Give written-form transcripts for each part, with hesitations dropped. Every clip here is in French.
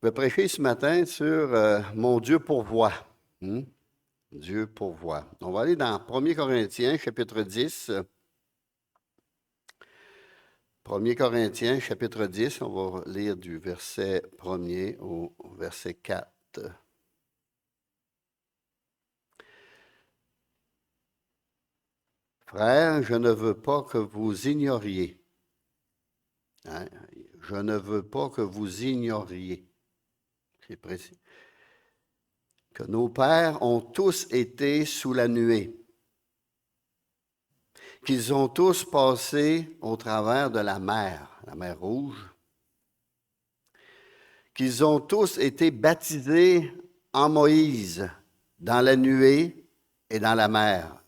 Je vais prêcher ce matin sur mon Dieu pourvoit. Dieu pourvoit. On va aller dans 1 Corinthiens, chapitre 10. 1 Corinthiens, chapitre 10, on va lire du verset 1er au verset 4. Frères, je ne veux pas que vous ignoriez. Je ne veux pas que vous ignoriez. C'est précis. Que nos pères ont tous été sous la nuée, qu'ils ont tous passé au travers de la mer Rouge, qu'ils ont tous été baptisés en Moïse, dans la nuée et dans la mer,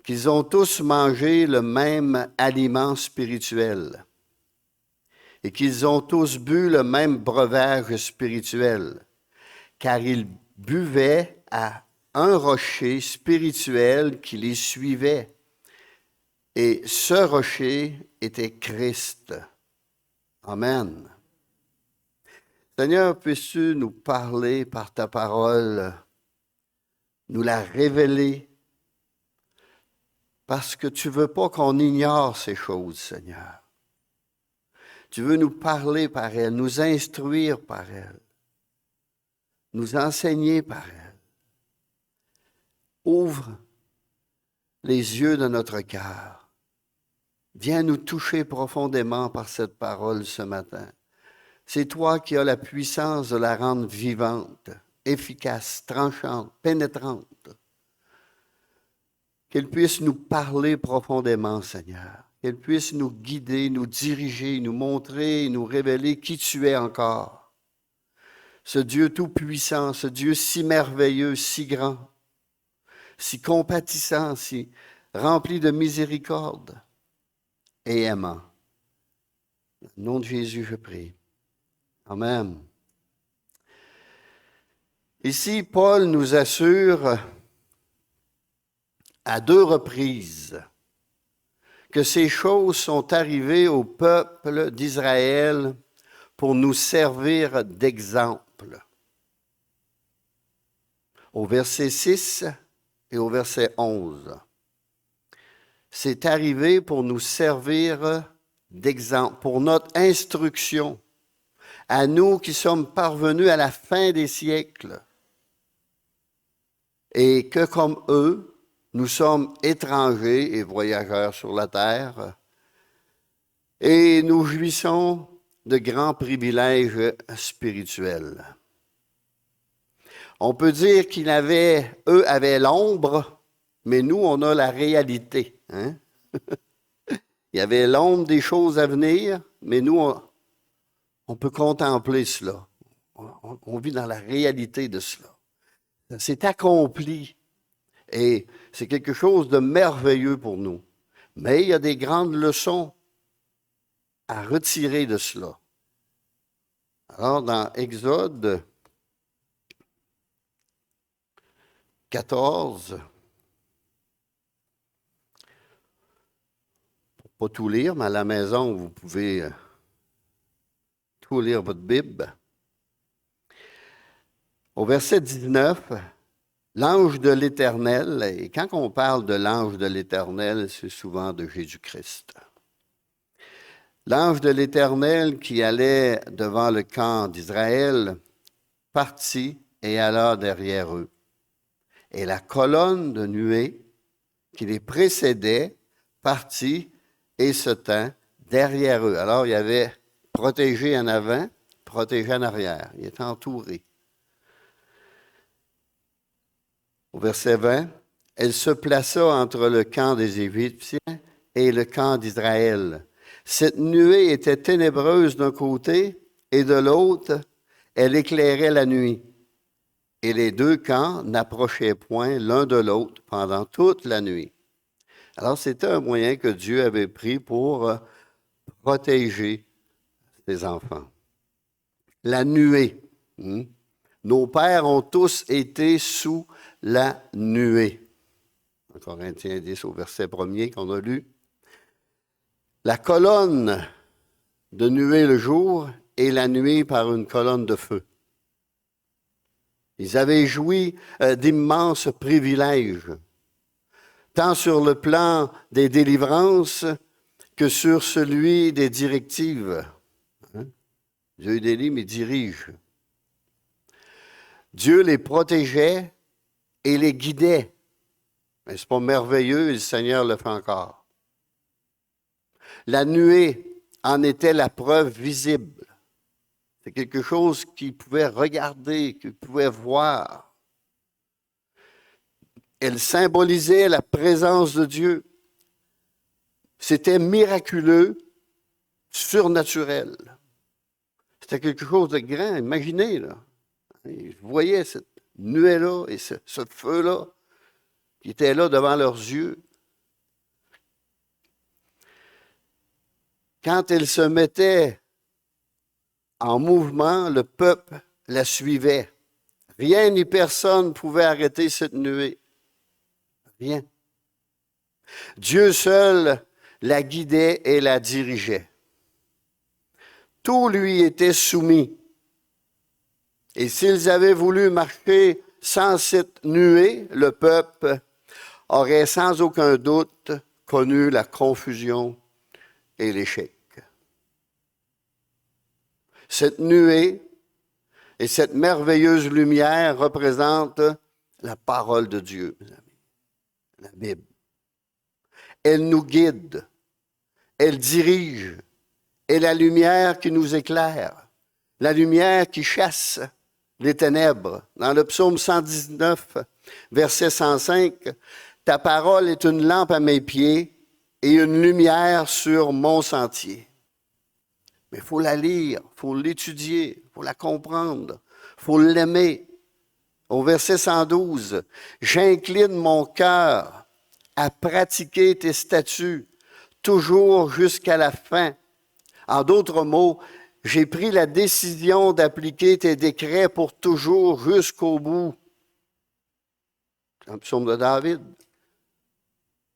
qu'ils ont tous mangé le même aliment spirituel et qu'ils ont tous bu le même breuvage spirituel, car ils buvaient à un rocher spirituel qui les suivait. Et ce rocher était Christ. Amen. Seigneur, puisses-tu nous parler par ta parole, nous la révéler, parce que tu ne veux pas qu'on ignore ces choses, Seigneur. Tu veux nous parler par elles, nous instruire par elles, nous enseigner par elles. Ouvre les yeux de notre cœur. Viens nous toucher profondément par cette parole ce matin. C'est toi qui as la puissance de la rendre vivante, efficace, tranchante, pénétrante. Qu'elle puisse nous parler profondément, Seigneur. Qu'elle puisse nous guider, nous diriger, nous montrer, nous révéler qui tu es encore. Ce Dieu tout-puissant, ce Dieu si merveilleux, si grand, si compatissant, si rempli de miséricorde et aimant. Au nom de Jésus, je prie. Amen. Ici, Paul nous assure à 2 reprises que ces choses sont arrivées au peuple d'Israël pour nous servir d'exemple. Au verset 6 et au verset 11. C'est arrivé pour nous servir d'exemple, pour notre instruction, à nous qui sommes parvenus à la fin des siècles, et que comme eux, nous sommes étrangers et voyageurs sur la terre, et nous jouissons de grands privilèges spirituels. On peut dire eux avaient l'ombre, mais nous, on a la réalité. Hein? Il y avait l'ombre des choses à venir, mais nous, on peut contempler cela. On vit dans la réalité de cela. C'est accompli et c'est quelque chose de merveilleux pour nous. Mais il y a des grandes leçons à retirer de cela. Alors, dans Exode 14, pour pas tout lire, mais à la maison, vous pouvez tout lire votre Bible. Au verset 19, l'ange de l'Éternel, et quand on parle de l'ange de l'Éternel, c'est souvent de Jésus-Christ. L'ange de l'Éternel qui allait devant le camp d'Israël partit et alla derrière eux. Et la colonne de nuée qui les précédait partit et se tint derrière eux. Alors, il y avait protégé en avant, protégé en arrière. Il était entouré. Au verset 20, elle se plaça entre le camp des Égyptiens et le camp d'Israël. Cette nuée était ténébreuse d'un côté et de l'autre, elle éclairait la nuit. Et les deux camps n'approchaient point l'un de l'autre pendant toute la nuit. Alors, c'était un moyen que Dieu avait pris pour protéger ses enfants. La nuée. Nos pères ont tous été sous la nuée. En Corinthiens 10, au verset 1er qu'on a lu. La colonne de nuée le jour et la nuit par une colonne de feu. Ils avaient joui d'immenses privilèges, tant sur le plan des délivrances que sur celui des directives. Dieu délie, mais dirige. Dieu les protégeait et les guidait. Mais ce n'est pas merveilleux, et le Seigneur le fait encore. La nuée en était la preuve visible. C'est quelque chose qu'ils pouvaient regarder, qu'ils pouvaient voir. Elle symbolisait la présence de Dieu. C'était miraculeux, surnaturel. C'était quelque chose de grand. Imaginez, là. Vous voyez cette nuée-là et ce feu-là qui était là devant leurs yeux. Quand elle se mettait en mouvement, le peuple la suivait. Rien ni personne ne pouvait arrêter cette nuée. Rien. Dieu seul la guidait et la dirigeait. Tout lui était soumis. Et s'ils avaient voulu marcher sans cette nuée, le peuple aurait sans aucun doute connu la confusion et l'échec. Cette nuée et cette merveilleuse lumière représentent la parole de Dieu, mes amis, la Bible. Elle nous guide, elle dirige, est la lumière qui nous éclaire, la lumière qui chasse les ténèbres. Dans le psaume 119, verset 105, « Ta parole est une lampe à mes pieds et une lumière sur mon sentier. » Mais il faut la lire, il faut l'étudier, il faut la comprendre, il faut l'aimer. Au verset 112, « J'incline mon cœur à pratiquer tes statuts, toujours jusqu'à la fin. » En d'autres mots, j'ai pris la décision d'appliquer tes décrets pour toujours jusqu'au bout. C'est un psaume de David.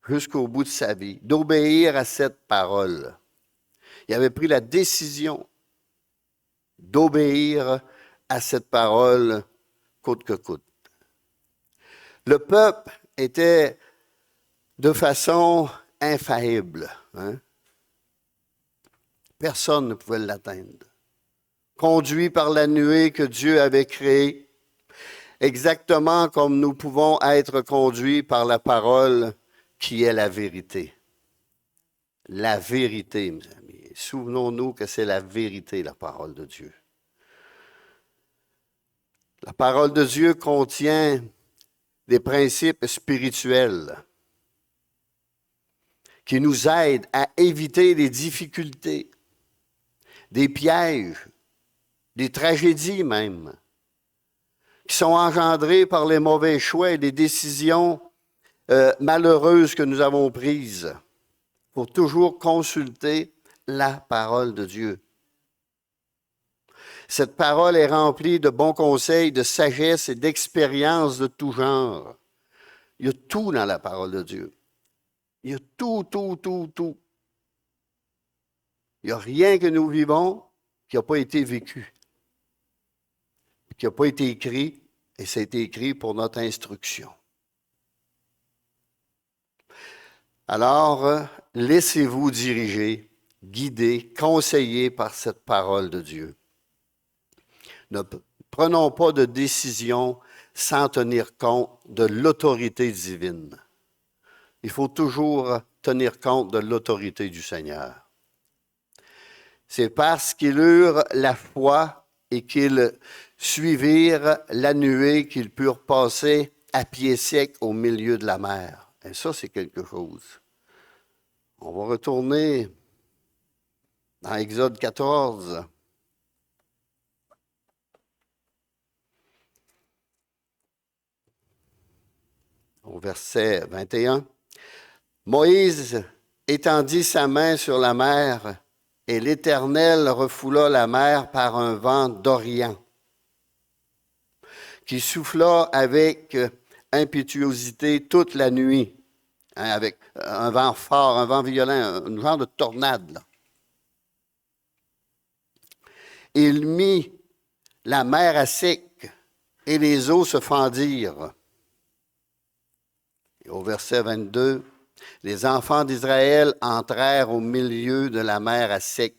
Jusqu'au bout de sa vie, d'obéir à cette parole. Il avait pris la décision d'obéir à cette parole coûte que coûte. Le peuple était de façon infaillible. Personne ne pouvait l'atteindre. Conduit par la nuée que Dieu avait créée, exactement comme nous pouvons être conduits par la parole qui est la vérité. La vérité, mes amis. Souvenons-nous que c'est la vérité, la parole de Dieu. La parole de Dieu contient des principes spirituels qui nous aident à éviter les difficultés, des pièges, des tragédies même, qui sont engendrées par les mauvais choix et les décisions malheureuses que nous avons prises. Il faut toujours consulter la parole de Dieu. Cette parole est remplie de bons conseils, de sagesse et d'expérience de tout genre. Il y a tout dans la parole de Dieu. Il y a tout. Il n'y a rien que nous vivons qui n'a pas été vécu, qui n'a pas été écrit, et ça a été écrit pour notre instruction. Alors, laissez-vous diriger, guider, conseiller par cette parole de Dieu. Ne prenons pas de décision sans tenir compte de l'autorité divine. Il faut toujours tenir compte de l'autorité du Seigneur. C'est parce qu'ils eurent la foi et qu'ils suivirent la nuée qu'ils purent passer à pied sec au milieu de la mer. Et ça, c'est quelque chose. On va retourner dans Exode 14. Au verset 21. Moïse étendit sa main sur la mer, et l'Éternel refoula la mer par un vent d'Orient, qui souffla avec impétuosité toute la nuit, avec un vent fort, un vent violent, un genre de tornade, là. Il mit la mer à sec et les eaux se fendirent. Et au verset 22, les enfants d'Israël entrèrent au milieu de la mer à sec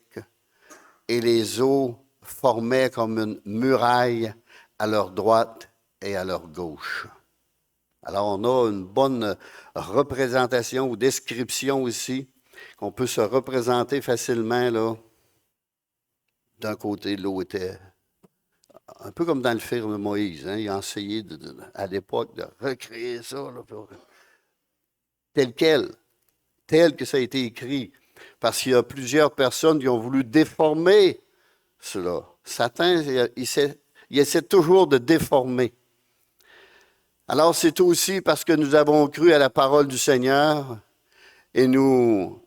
et les eaux formaient comme une muraille à leur droite et à leur gauche. Alors, on a une bonne représentation ou description ici qu'on peut se représenter facilement. Là. D'un côté, l'eau était un peu comme dans le film de Moïse. Hein, il a essayé à l'époque de recréer ça là, tel que ça a été écrit. Parce qu'il y a plusieurs personnes qui ont voulu déformer cela. Satan, il essaie toujours de déformer. Alors, c'est aussi parce que nous avons cru à la parole du Seigneur et nous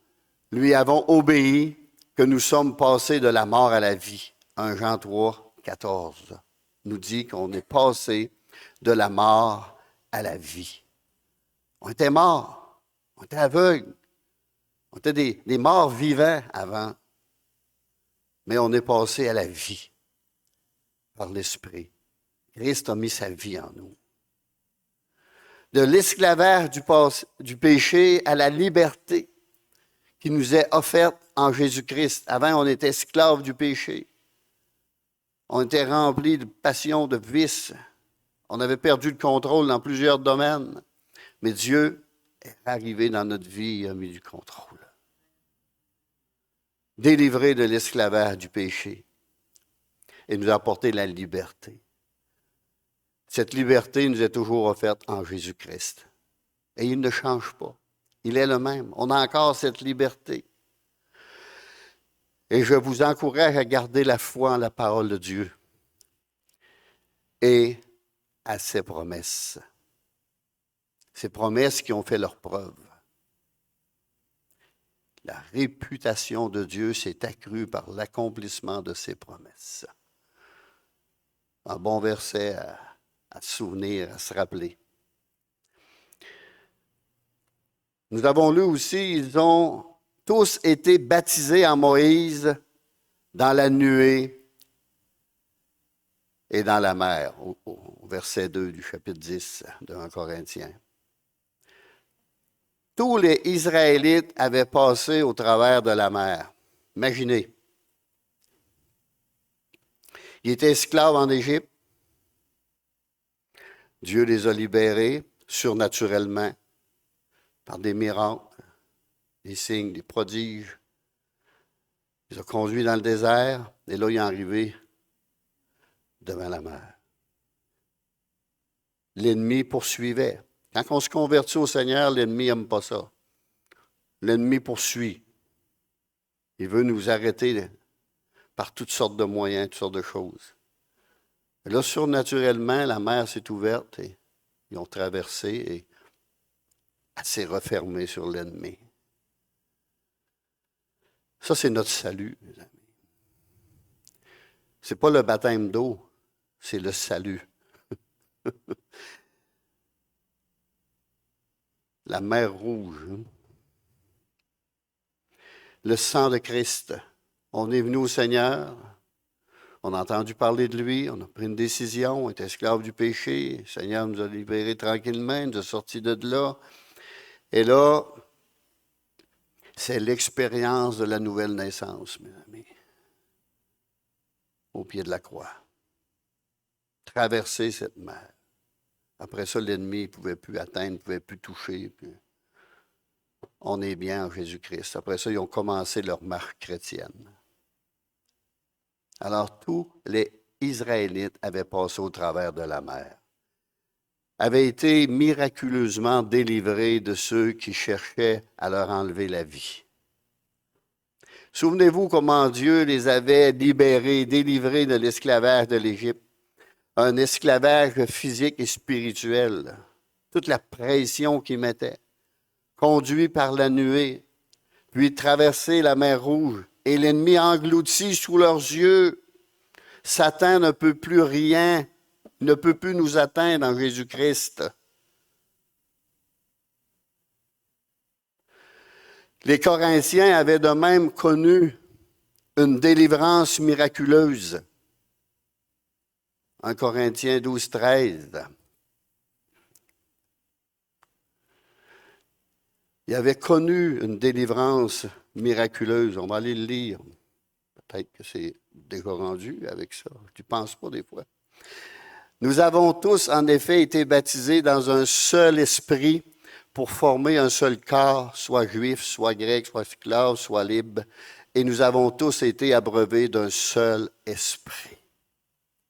lui avons obéi que nous sommes passés de la mort à la vie. 1 Jean 3, 14 nous dit qu'on est passé de la mort à la vie. On était morts, on était aveugles, on était des morts vivants avant, mais on est passé à la vie par l'Esprit. Christ a mis sa vie en nous. De l'esclavage du péché à la liberté qui nous est offerte en Jésus-Christ. Avant, on était esclaves du péché. On était remplis de passions, de vices. On avait perdu le contrôle dans plusieurs domaines. Mais Dieu est arrivé dans notre vie et a mis du contrôle. Délivré de l'esclavage du péché et nous a apporté la liberté. Cette liberté nous est toujours offerte en Jésus-Christ. Et il ne change pas. Il est le même. On a encore cette liberté. Et je vous encourage à garder la foi en la parole de Dieu et à ses promesses. Ces promesses qui ont fait leur preuve. La réputation de Dieu s'est accrue par l'accomplissement de ses promesses. Un bon verset à se souvenir, à se rappeler. Nous avons lu aussi, ils ont tous été baptisés en Moïse dans la nuée et dans la mer, au verset 2 du chapitre 10 de 1 Corinthiens. Tous les Israélites avaient passé au travers de la mer. Imaginez. Ils étaient esclaves en Égypte. Dieu les a libérés surnaturellement par des miracles, des signes, des prodiges. Il les a conduits dans le désert et là, ils sont arrivés devant la mer. L'ennemi poursuivait. Quand on se convertit au Seigneur, l'ennemi n'aime pas ça. L'ennemi poursuit. Il veut nous arrêter par toutes sortes de moyens, toutes sortes de choses. Et là, surnaturellement, la mer s'est ouverte et ils ont traversé et elle s'est refermée sur l'ennemi. Ça, c'est notre salut, mes amis. Ce n'est pas le baptême d'eau, c'est le salut. La mer rouge. Hein? Le sang de Christ. On est venu au Seigneur, on a entendu parler de lui, on a pris une décision, on est esclave du péché. Le Seigneur nous a libérés tranquillement, il nous a sortis de là. Et là, c'est l'expérience de la nouvelle naissance, mes amis. Au pied de la croix. Traverser cette mer. Après ça, l'ennemi ne pouvait plus atteindre, ne pouvait plus toucher. Puis on est bien en Jésus-Christ. Après ça, ils ont commencé leur marche chrétienne. Alors, tous les Israélites avaient passé au travers de la mer, avaient été miraculeusement délivrés de ceux qui cherchaient à leur enlever la vie. Souvenez-vous comment Dieu les avait libérés, délivrés de l'esclavage de l'Égypte. Un esclavage physique et spirituel. Toute la pression qu'ils mettaient. Conduits par la nuée, puis traverser la mer Rouge. Et l'ennemi englouti sous leurs yeux. Satan ne peut plus rien, ne peut plus nous atteindre en Jésus-Christ. Les Corinthiens avaient de même connu une délivrance miraculeuse. 1 Corinthiens 12, 13. Il avait connu une délivrance miraculeuse. On va aller le lire. Peut-être que c'est déjà rendu avec ça. Tu ne penses pas des fois. Nous avons tous, en effet, été baptisés dans un seul esprit pour former un seul corps, soit juif, soit grec, soit esclave, soit libre. Et nous avons tous été abreuvés d'un seul esprit.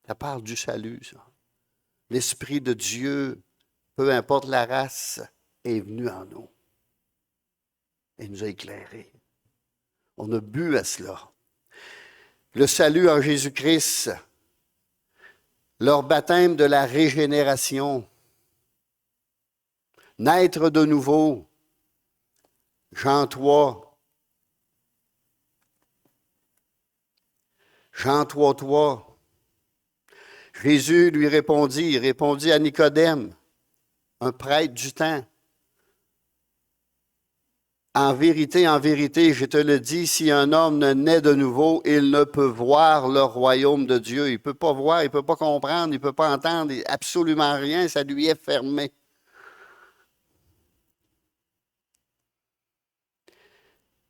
Ça parle du salut, ça. L'Esprit de Dieu, peu importe la race, est venu en nous. Et nous a éclairés. On a bu à cela. Le salut en Jésus-Christ, leur baptême de la régénération, naître de nouveau, Jean 3, Jean 3, 3. Jésus lui répondit à Nicodème, un prêtre du temps. En vérité, je te le dis, si un homme ne naît de nouveau, il ne peut voir le royaume de Dieu. Il ne peut pas voir, il ne peut pas comprendre, il ne peut pas entendre absolument rien, ça lui est fermé.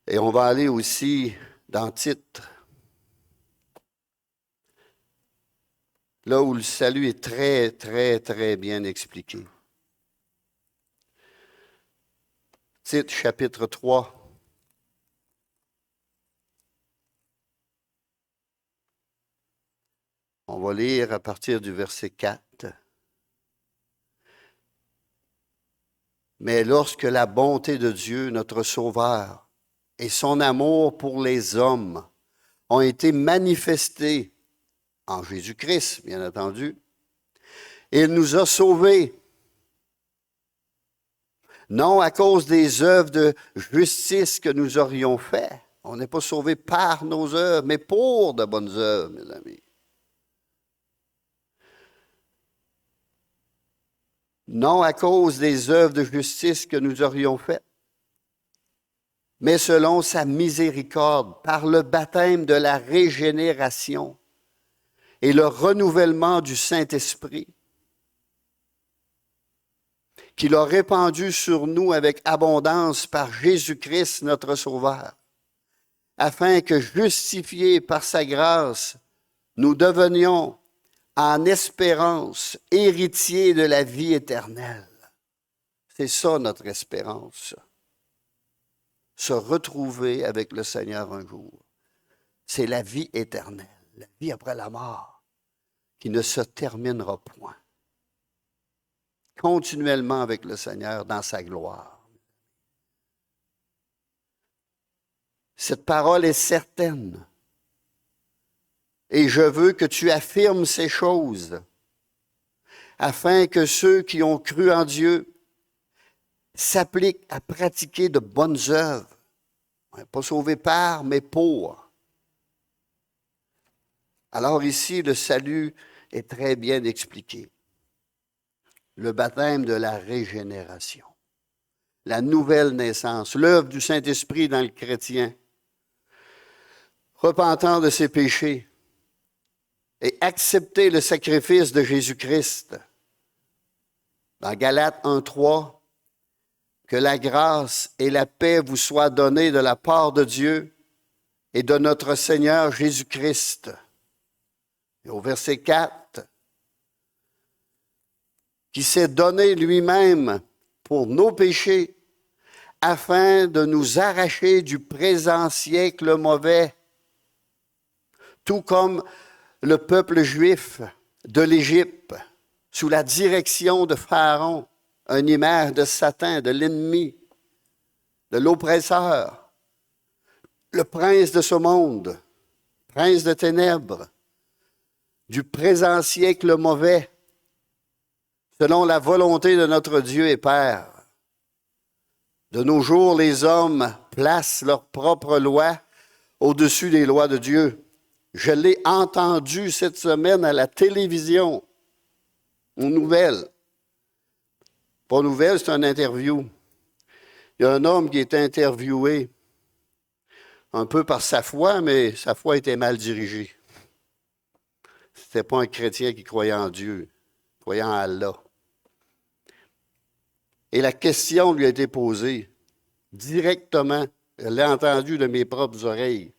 Et on va aller aussi dans Tite, là où le salut est très, très, très bien expliqué. Tite, chapitre 3. On va lire à partir du verset 4. Mais lorsque la bonté de Dieu, notre Sauveur, et son amour pour les hommes ont été manifestés en Jésus-Christ, bien entendu, il nous a sauvés, non à cause des œuvres de justice que nous aurions faites. On n'est pas sauvés par nos œuvres, mais pour de bonnes œuvres, mes amis. Non à cause des œuvres de justice que nous aurions faites, mais selon sa miséricorde, par le baptême de la régénération et le renouvellement du Saint-Esprit, qu'il a répandu sur nous avec abondance par Jésus-Christ, notre Sauveur, afin que, justifiés par sa grâce, nous devenions en espérance héritiers de la vie éternelle. C'est ça notre espérance. Se retrouver avec le Seigneur un jour. C'est la vie éternelle, la vie après la mort, qui ne se terminera point. Continuellement avec le Seigneur dans sa gloire. Cette parole est certaine. Et je veux que tu affirmes ces choses, afin que ceux qui ont cru en Dieu s'appliquent à pratiquer de bonnes œuvres. On n'est pas sauvé par, mais pour. Alors ici, le salut est très bien expliqué. Le baptême de la régénération, la nouvelle naissance, l'œuvre du Saint-Esprit dans le chrétien, repentant de ses péchés et accepter le sacrifice de Jésus-Christ. Dans Galates 1:3, que la grâce et la paix vous soient données de la part de Dieu et de notre Seigneur Jésus-Christ. Et au verset 4, qui s'est donné lui-même pour nos péchés, afin de nous arracher du présent siècle mauvais, tout comme le peuple juif de l'Égypte, sous la direction de Pharaon, une image de Satan, de l'ennemi, de l'oppresseur, le prince de ce monde, prince de ténèbres, du présent siècle mauvais, selon la volonté de notre Dieu et Père. De nos jours, les hommes placent leurs propres lois au-dessus des lois de Dieu. Je l'ai entendu cette semaine à la télévision, aux nouvelles. Pas nouvelles, c'est une interview. Il y a un homme qui est interviewé un peu par sa foi, mais sa foi était mal dirigée. C'était pas un chrétien qui croyait en Dieu, croyait en Allah. Et la question lui a été posée directement. Je l'ai entendu de mes propres oreilles.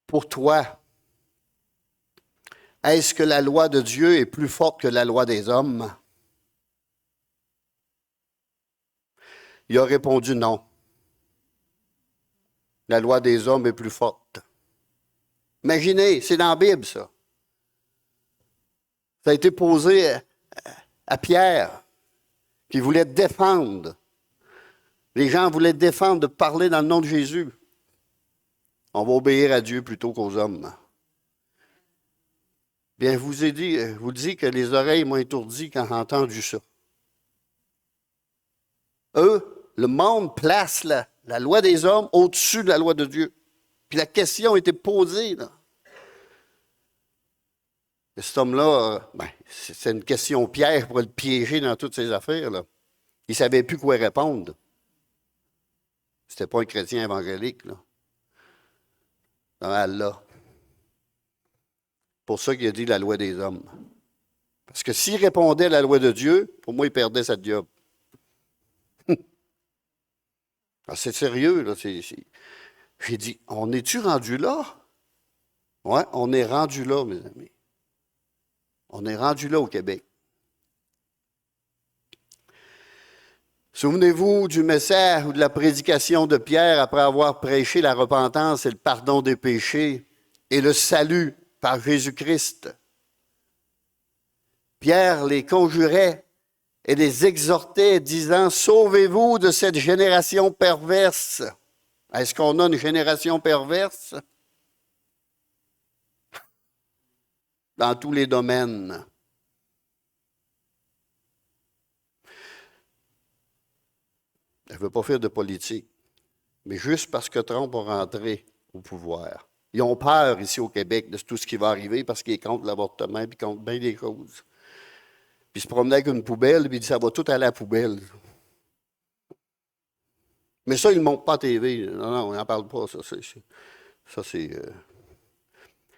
Pour toi, est-ce que la loi de Dieu est plus forte que la loi des hommes? Il a répondu non. La loi des hommes est plus forte. Imaginez, c'est dans la Bible, ça. Ça a été posé à Pierre, qui voulait défendre. Les gens voulaient défendre de parler dans le nom de Jésus. On va obéir à Dieu plutôt qu'aux hommes. Bien, je vous ai dit, vous dis que les oreilles m'ont étourdi quand j'ai entendu ça. Eux, le monde place la loi des hommes au-dessus de la loi de Dieu. Puis la question a été posée, là. Et cet homme-là, c'est une question piège pour le piéger dans toutes ces affaires, là. Il ne savait plus quoi répondre. C'était pas un chrétien évangélique, là. Non, Allah. Pour ça qu'il a dit la loi des hommes. Parce que s'il répondait à la loi de Dieu, pour moi, il perdait sa job. Ah, c'est sérieux, là. J'ai dit, on est-tu rendu là? Oui, on est rendu là, mes amis. On est rendu là au Québec. Souvenez-vous du message ou de la prédication de Pierre après avoir prêché la repentance et le pardon des péchés et le salut par Jésus-Christ. Pierre les conjurait et les exhortait, disant, « Sauvez-vous de cette génération perverse. » Est-ce qu'on a une génération perverse? Dans tous les domaines. Je ne veux pas faire de politique, mais juste parce que Trump a rentré au pouvoir. Ils ont peur ici au Québec de tout ce qui va arriver parce qu'il est contre l'avortement et contre bien des causes. Puis il se promenait avec une poubelle, puis il dit ça va tout aller à la poubelle. Mais ça, ils ne le montrent pas à TV. Non, non, on n'en parle pas.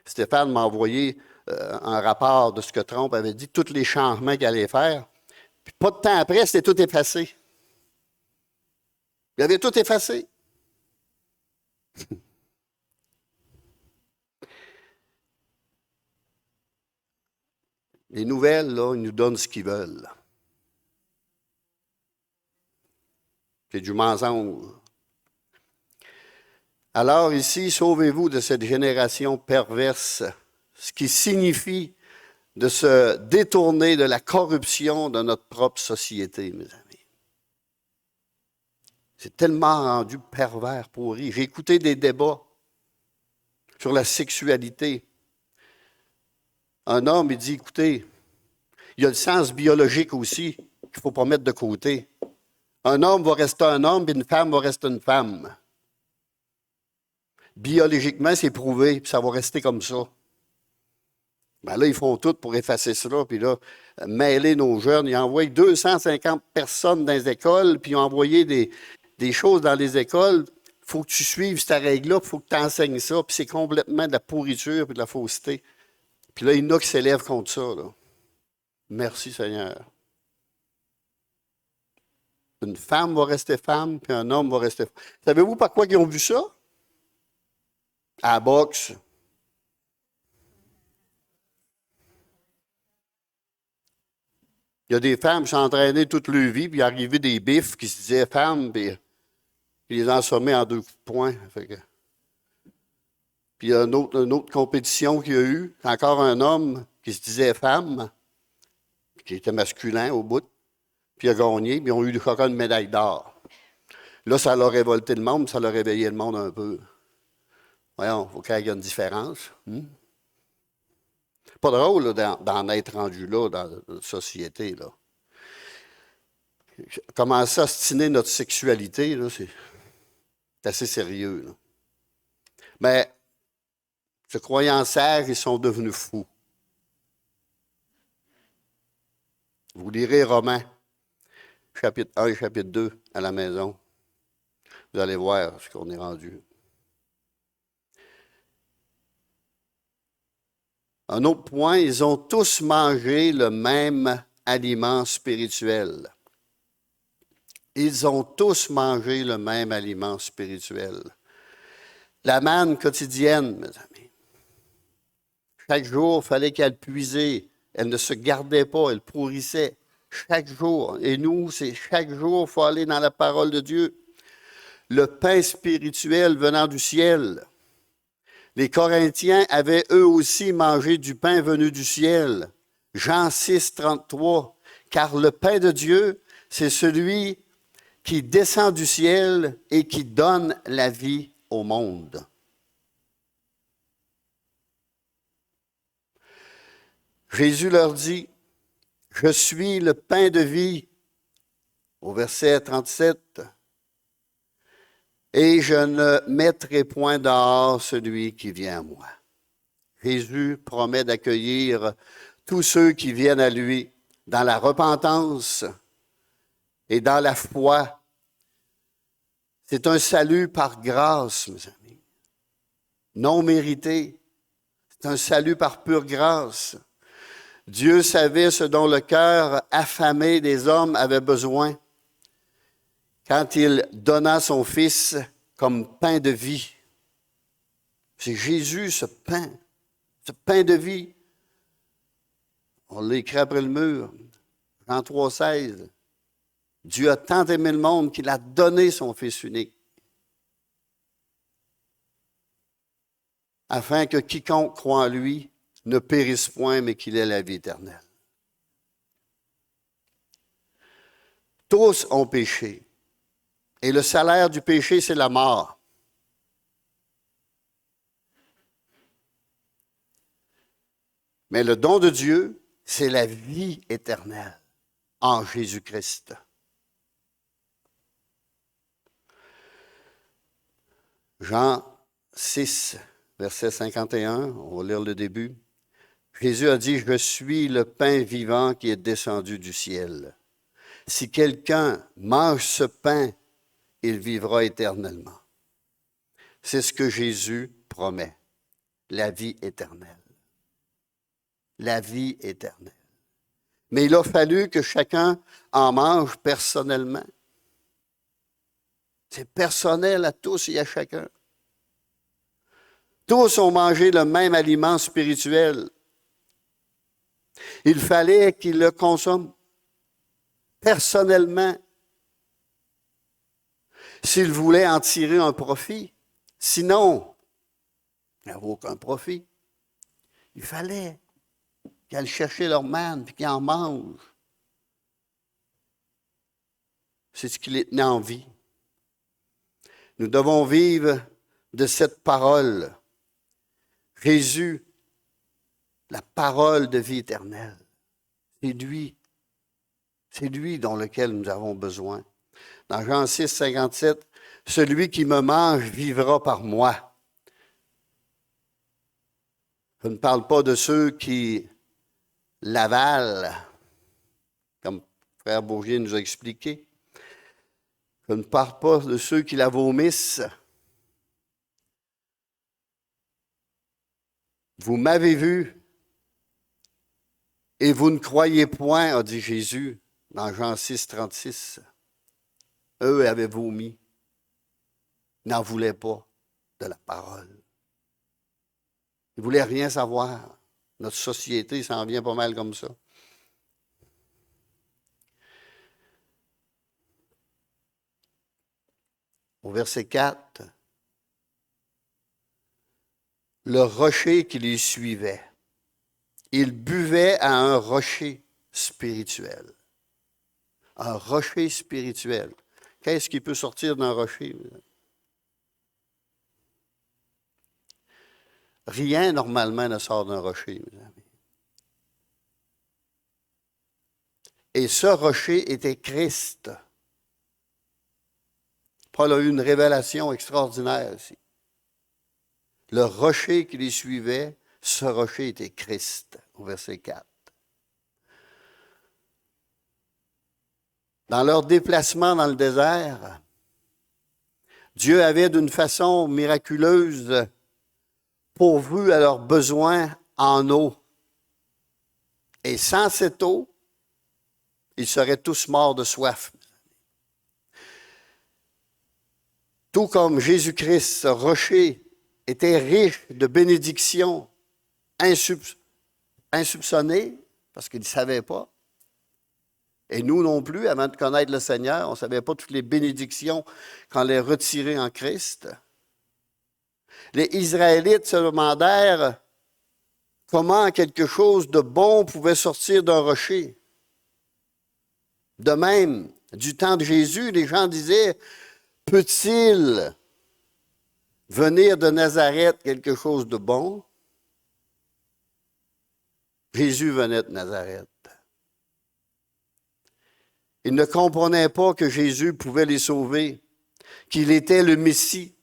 Stéphane m'a envoyé un rapport de ce que Trump avait dit, tous les changements qu'il allait faire. Puis pas de temps après, c'était tout effacé. Il avait tout effacé. Les nouvelles, là, ils nous donnent ce qu'ils veulent. C'est du mensonge. Alors ici, sauvez-vous de cette génération perverse, ce qui signifie de se détourner de la corruption de notre propre société, mes amis. C'est tellement rendu pervers, pourri. J'ai écouté des débats sur la sexualité. Un homme, il dit, écoutez, il y a le sens biologique aussi qu'il ne faut pas mettre de côté. Un homme va rester un homme, puis une femme va rester une femme. Biologiquement, c'est prouvé, puis ça va rester comme ça. Ben là, ils font tout pour effacer cela, puis là, mêler nos jeunes. Ils envoient 250 personnes dans les écoles, puis ils ont envoyé des choses dans les écoles. Il faut que tu suives cette règle-là, il faut que tu enseignes ça, puis c'est complètement de la pourriture et de la fausseté. Puis là, il y en a qui s'élèvent contre ça, là. Merci Seigneur. Une femme va rester femme, puis un homme va rester femme. Savez-vous par quoi ils ont vu ça? À la boxe. Il y a des femmes qui s'entraînaient toute leur vie, puis il arrivait des bifs qui se disaient femmes, puis ils les ensommaient en 2 coups de poing. Puis il y a une autre compétition qu'il y a eu, encore un homme qui se disait femme, qui était masculin au bout, puis il a gagné, puis ils ont eu encore une médaille d'or. Là, ça leur a révolté le monde, ça leur a réveillé le monde un peu. Voyons, il faut qu'il y ait une différence. Pas drôle là, d'en être rendu là dans notre société. Là. Commencer à ostiner notre sexualité, là, c'est assez sérieux. Là. Mais, se croyant sages, ils sont devenus fous. Vous lirez Romains. chapitre 1 et chapitre 2 à la maison. Vous allez voir ce qu'on est rendu. Un autre point, ils ont tous mangé le même aliment spirituel. Ils ont tous mangé le même aliment spirituel. La manne quotidienne, mes amis. Chaque jour, il fallait qu'elle puisait. Elle ne se gardait pas, elle pourrissait. Chaque jour. Et nous, c'est chaque jour, il faut aller dans la parole de Dieu. Le pain spirituel venant du ciel. Les Corinthiens avaient eux aussi mangé du pain venu du ciel. Jean 6, 33. Car le pain de Dieu, c'est celui qui descend du ciel et qui donne la vie au monde. Jésus leur dit, « Je suis le pain de vie », au verset 37, « et je ne mettrai point dehors celui qui vient à moi. » Jésus promet d'accueillir tous ceux qui viennent à lui dans la repentance et dans la foi. C'est un salut par grâce, mes amis, non mérité. C'est un salut par pure grâce. Dieu savait ce dont le cœur affamé des hommes avait besoin quand il donna son Fils comme pain de vie. C'est Jésus, ce pain de vie. On l'a écrit après le mur, Jean 3, 16. Dieu a tant aimé le monde qu'il a donné son Fils unique, afin que quiconque croit en lui ne périsse point, mais qu'il ait la vie éternelle. Tous ont péché, et le salaire du péché, c'est la mort. Mais le don de Dieu, c'est la vie éternelle en Jésus-Christ. Jean 6, verset 51, on va lire le début. Jésus a dit, « Je suis le pain vivant qui est descendu du ciel. Si quelqu'un mange ce pain, il vivra éternellement. » C'est ce que Jésus promet, la vie éternelle. La vie éternelle. Mais il a fallu que chacun en mange personnellement. C'est personnel à tous et à chacun. Tous ont mangé le même aliment spirituel. Il fallait qu'ils le consomment personnellement s'ils voulaient en tirer un profit. Sinon, il n'y avait aucun profit. Il fallait qu'ils aillent chercher leur manne et qu'ils en mangent. C'est ce qui les tenait en vie. Nous devons vivre de cette parole. Jésus, la parole de vie éternelle. C'est lui dans lequel nous avons besoin. Dans Jean 6, 57, « Celui qui me mange vivra par moi. » Je ne parle pas de ceux qui l'avalent, comme Frère Bourgier nous a expliqué. Je ne parle pas de ceux qui la vomissent. Vous m'avez vu et vous ne croyez point, a dit Jésus dans Jean 6, 36. Eux avaient vomi, n'en voulaient pas de la parole. Ils ne voulaient rien savoir. Notre société s'en vient pas mal comme ça. Au verset 4, le rocher qui les suivait. Ils buvaient à un rocher spirituel. Un rocher spirituel. Qu'est-ce qui peut sortir d'un rocher? Rien, normalement, ne sort d'un rocher, mes amis. Et ce rocher était Christ. Paul a eu une révélation extraordinaire ici. Le rocher qui les suivait, ce rocher était Christ, au verset 4. Dans leur déplacement dans le désert, Dieu avait d'une façon miraculeuse pourvu à leurs besoins en eau. Et sans cette eau, ils seraient tous morts de soif. Tout comme Jésus-Christ, ce rocher était riche de bénédictions insoupçonnées, parce qu'ils ne savaient pas. Et nous non plus, avant de connaître le Seigneur, on ne savait pas toutes les bénédictions qu'on les retirait en Christ. Les Israélites se demandèrent comment quelque chose de bon pouvait sortir d'un rocher. De même, du temps de Jésus, les gens disaient, peut-il venir de Nazareth quelque chose de bon? Jésus venait de Nazareth. Ils ne comprenaient pas que Jésus pouvait les sauver, qu'il était le Messie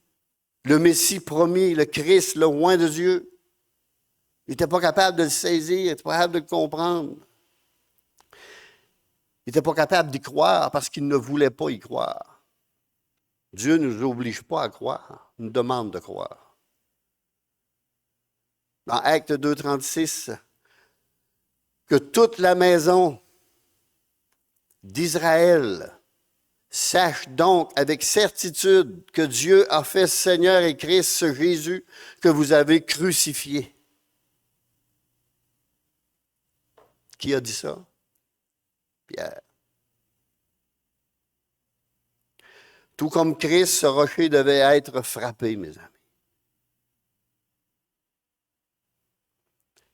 promis, le Christ, le Roi de Dieu. Ils n'étaient pas capables de le saisir, ils n'étaient pas capables de le comprendre. Ils n'étaient pas capables d'y croire parce qu'ils ne voulaient pas y croire. Dieu ne nous oblige pas à croire, il nous demande de croire. Dans Actes 2,36, que toute la maison d'Israël sache donc avec certitude que Dieu a fait Seigneur et Christ ce Jésus que vous avez crucifié. Qui a dit ça? Pierre. Tout comme Christ, ce rocher devait être frappé, mes amis.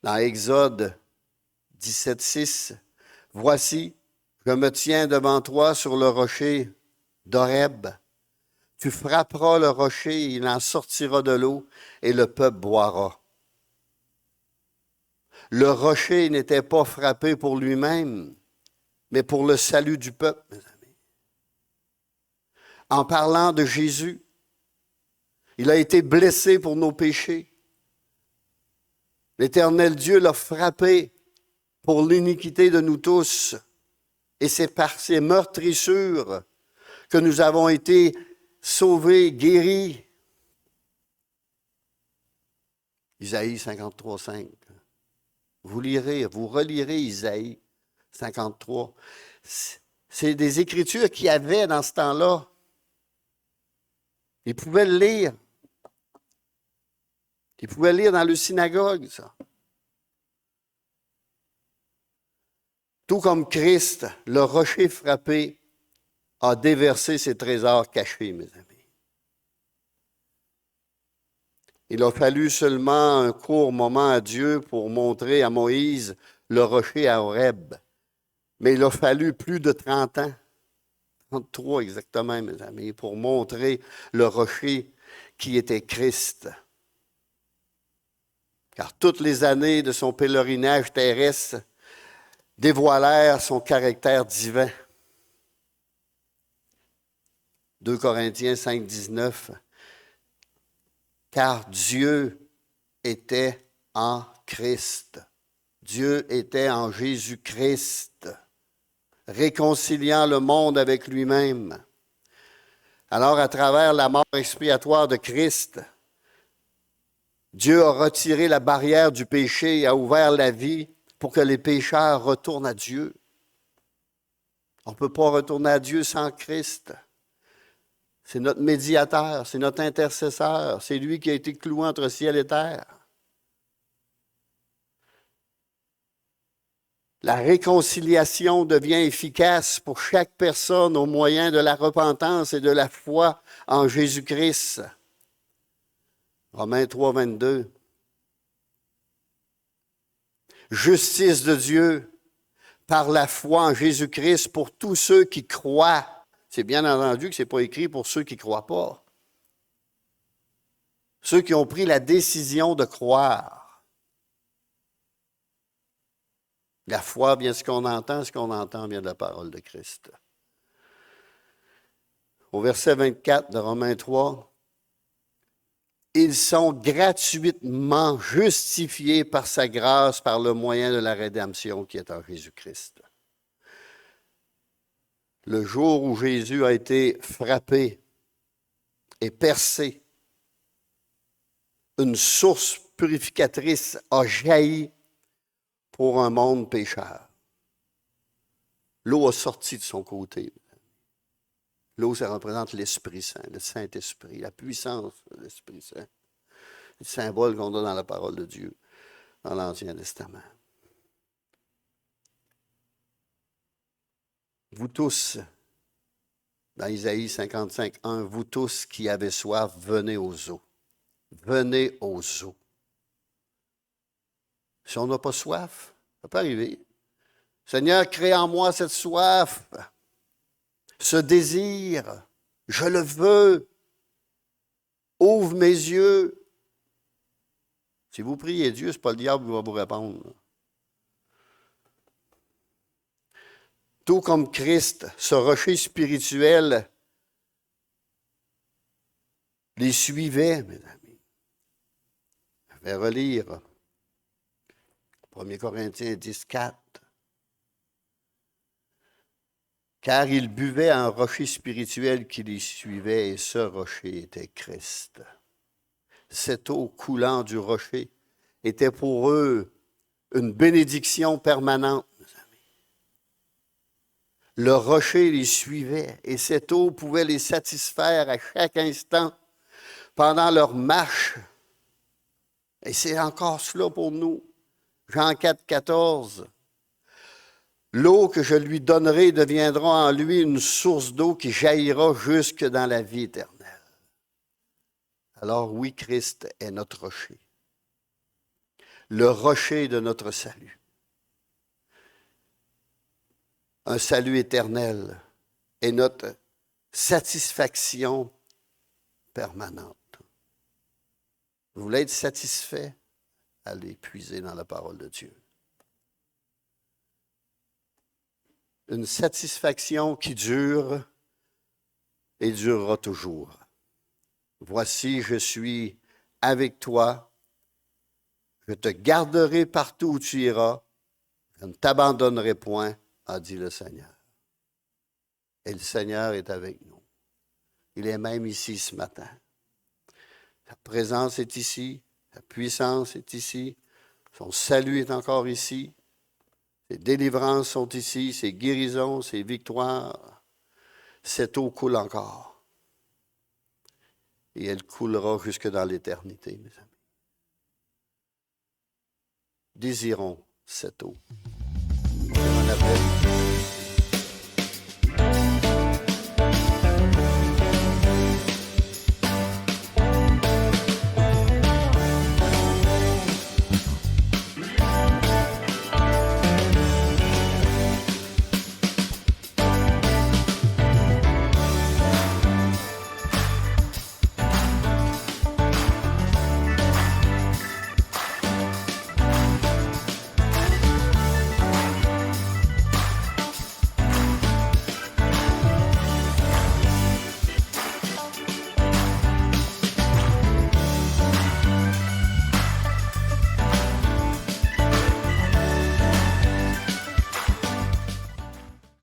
Dans Exode 17,6, voici, je me tiens devant toi sur le rocher d'Horeb. Tu frapperas le rocher, il en sortira de l'eau, et le peuple boira. Le rocher n'était pas frappé pour lui-même, mais pour le salut du peuple, mes amis. En parlant de Jésus, il a été blessé pour nos péchés. L'Éternel Dieu l'a frappé pour l'iniquité de nous tous. Et c'est par ces meurtrissures que nous avons été sauvés, guéris. Isaïe 53, 5. Vous relirez Isaïe 53. C'est des écritures qu'il y avait dans ce temps-là. Ils pouvaient le lire. Ils pouvaient lire dans le synagogue, ça. Tout comme Christ, le rocher frappé a déversé ses trésors cachés, mes amis. Il a fallu seulement un court moment à Dieu pour montrer à Moïse le rocher à Horeb. Mais il a fallu plus de 30 ans, 33 exactement, mes amis, pour montrer le rocher qui était Christ. Car toutes les années de son pèlerinage terrestre dévoilèrent son caractère divin. 2 Corinthiens 5, 19. Car Dieu était en Christ. Dieu était en Jésus-Christ, réconciliant le monde avec lui-même. Alors, à travers la mort expiatoire de Christ, Dieu a retiré la barrière du péché et a ouvert la vie pour que les pécheurs retournent à Dieu. On ne peut pas retourner à Dieu sans Christ. C'est notre médiateur, c'est notre intercesseur, c'est lui qui a été cloué entre ciel et terre. La réconciliation devient efficace pour chaque personne au moyen de la repentance et de la foi en Jésus-Christ. Romains 3, 22. Justice de Dieu par la foi en Jésus-Christ pour tous ceux qui croient. C'est bien entendu que ce n'est pas écrit pour ceux qui ne croient pas. Ceux qui ont pris la décision de croire. La foi vient de ce qu'on entend vient de la parole de Christ. Au verset 24 de Romains 3, ils sont gratuitement justifiés par sa grâce, par le moyen de la rédemption qui est en Jésus-Christ. le jour où Jésus a été frappé et percé, une source purificatrice a jailli pour un monde pécheur. L'eau a sorti de son côté. L'eau, ça représente l'Esprit Saint, le Saint-Esprit, la puissance de l'Esprit Saint. Le symbole qu'on a dans la parole de Dieu, dans l'Ancien Testament. Vous tous, dans Isaïe 55, 1, vous tous qui avez soif, venez aux eaux. Venez aux eaux. Si on n'a pas soif, ça peut arriver. Seigneur, crée en moi cette soif, ce désir. Je le veux. Ouvre mes yeux. Si vous priez Dieu, ce n'est pas le diable qui va vous répondre. Tout comme Christ, ce rocher spirituel les suivait, mes amis. Je vais relire 1 Corinthiens 10, 4. Car ils buvaient un rocher spirituel qui les suivait, et ce rocher était Christ. Cette eau coulant du rocher était pour eux une bénédiction permanente. Le rocher les suivait et cette eau pouvait les satisfaire à chaque instant pendant leur marche. Et c'est encore cela pour nous. Jean 4, 14. L'eau que je lui donnerai deviendra en lui une source d'eau qui jaillira jusque dans la vie éternelle. Alors oui, Christ est notre rocher. Le rocher de notre salut. Un salut éternel est notre satisfaction permanente. Vous voulez être satisfait? Allez puiser dans la parole de Dieu. Une satisfaction qui dure et durera toujours. Voici, je suis avec toi. Je te garderai partout où tu iras. Je ne t'abandonnerai point, a dit le Seigneur. Et le Seigneur est avec nous. Il est même ici ce matin. Sa présence est ici. Sa puissance est ici. Son salut est encore ici. Ses délivrances sont ici. Ses guérisons, ses victoires. Cette eau coule encore. Et elle coulera jusque dans l'éternité, mes amis. Désirons cette eau. On appelle